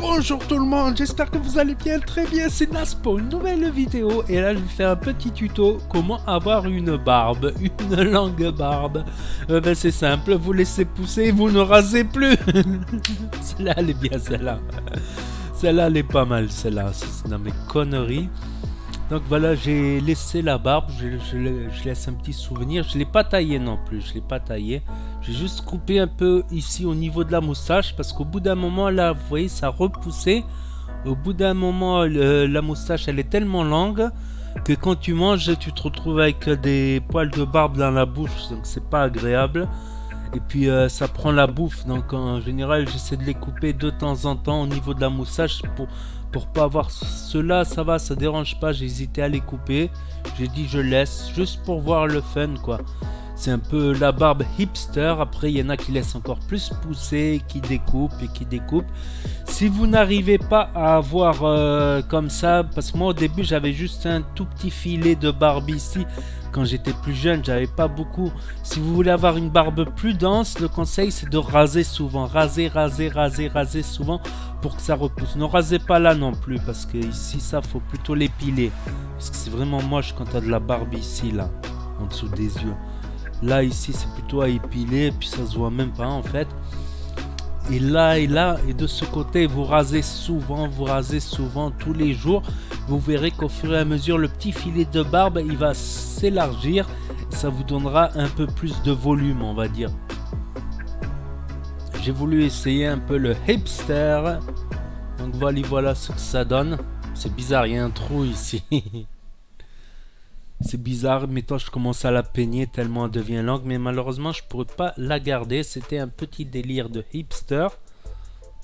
Bonjour tout le monde, j'espère que vous allez bien, très bien, c'est Nas pour une nouvelle vidéo. Et là je vais faire un petit tuto, comment avoir une barbe, une longue barbe. C'est simple, vous laissez pousser, vous ne rasez plus. Celle-là elle est bien, celle-là. Celle-là elle est pas mal, celle-là, c'est dans mes conneries. Donc voilà, j'ai laissé la barbe, je laisse un petit souvenir. Je ne l'ai pas taillé non plus, je ne l'ai pas taillé. J'ai juste coupé un peu ici au niveau de la moustache parce qu'au bout d'un moment là, vous voyez, ça repoussait. Au bout d'un moment, la moustache elle est tellement longue que quand tu manges, tu te retrouves avec des poils de barbe dans la bouche, donc c'est pas agréable. Et puis ça prend la bouffe, donc en général j'essaie de les couper de temps en temps au niveau de la moustache pour pas avoir cela. Ça va, ça dérange pas, j'ai hésité à les couper, j'ai dit je laisse juste pour voir le fun quoi. C'est un peu la barbe hipster. Après il y en a qui laissent encore plus pousser, qui découpent et qui découpent. Si vous n'arrivez pas à avoir comme ça, parce que moi au début j'avais juste un tout petit filet de barbe ici. Quand j'étais plus jeune, j'avais pas beaucoup. Si vous voulez avoir une barbe plus dense, le conseil c'est de raser souvent. Raser souvent pour que ça repousse. Ne rasez pas là non plus parce que ici ça faut plutôt l'épiler. Parce que c'est vraiment moche quand tu as de la barbe ici là, en dessous des yeux. Là ici c'est plutôt à épiler et puis ça se voit même pas en fait. Et là et de ce côté vous rasez souvent tous les jours. Vous verrez qu'au fur et à mesure le petit filet de barbe il va s'élargir, ça vous donnera un peu plus de volume on va dire. J'ai voulu essayer un peu le hipster, donc voilà ce que ça donne. C'est bizarre, il y a un trou ici. C'est bizarre, mais toi je commence à la peigner tellement elle devient longue, mais malheureusement je pourrais pas la garder. C'était un petit délire de hipster.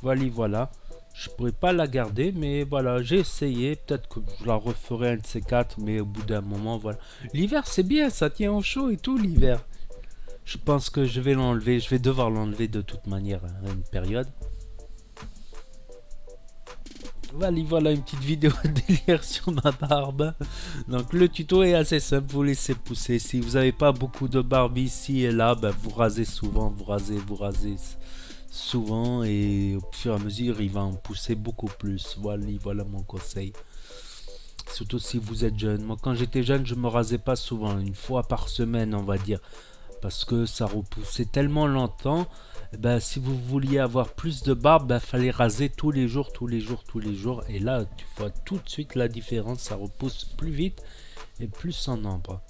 Voilà. Je pourrais pas la garder, mais voilà, j'ai essayé. Peut-être que je la referai un de ces quatre, mais au bout d'un moment, voilà. L'hiver c'est bien, ça tient au chaud et tout l'hiver. Je pense que je vais l'enlever, je vais devoir l'enlever de toute manière à une période. Voilà une petite vidéo délire sur ma barbe. Donc le tuto est assez simple, vous laissez pousser. Si vous n'avez pas beaucoup de barbe ici et là, vous rasez souvent, vous rasez souvent et au fur et à mesure il va en pousser beaucoup plus. Voilà mon conseil. Surtout si vous êtes jeune. Moi quand j'étais jeune je me rasais pas souvent, une fois par semaine on va dire. Parce que ça repoussait tellement longtemps. Si vous vouliez avoir plus de barbe, fallait raser tous les jours. Et là, tu vois tout de suite la différence. Ça repousse plus vite et plus en nombre.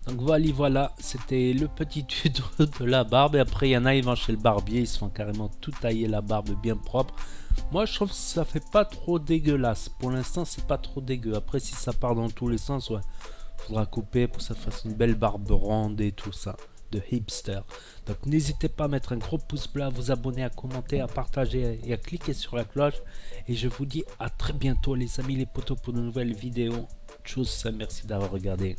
Donc voilà, c'était le petit tuto de la barbe. Et après, il y en a, ils vont chez le barbier. Ils se font carrément tout tailler la barbe bien propre. Moi, je trouve que ça fait pas trop dégueulasse. Pour l'instant, c'est pas trop dégueu. Après, si ça part dans tous les sens, ouais, faudra couper pour que ça fasse une belle barbe ronde et tout ça. De hipster. Donc n'hésitez pas à mettre un gros pouce bleu, à vous abonner, à commenter, à partager et à cliquer sur la cloche. Et je vous dis à très bientôt les amis, les potos, pour de nouvelles vidéos. Tchuss, merci d'avoir regardé.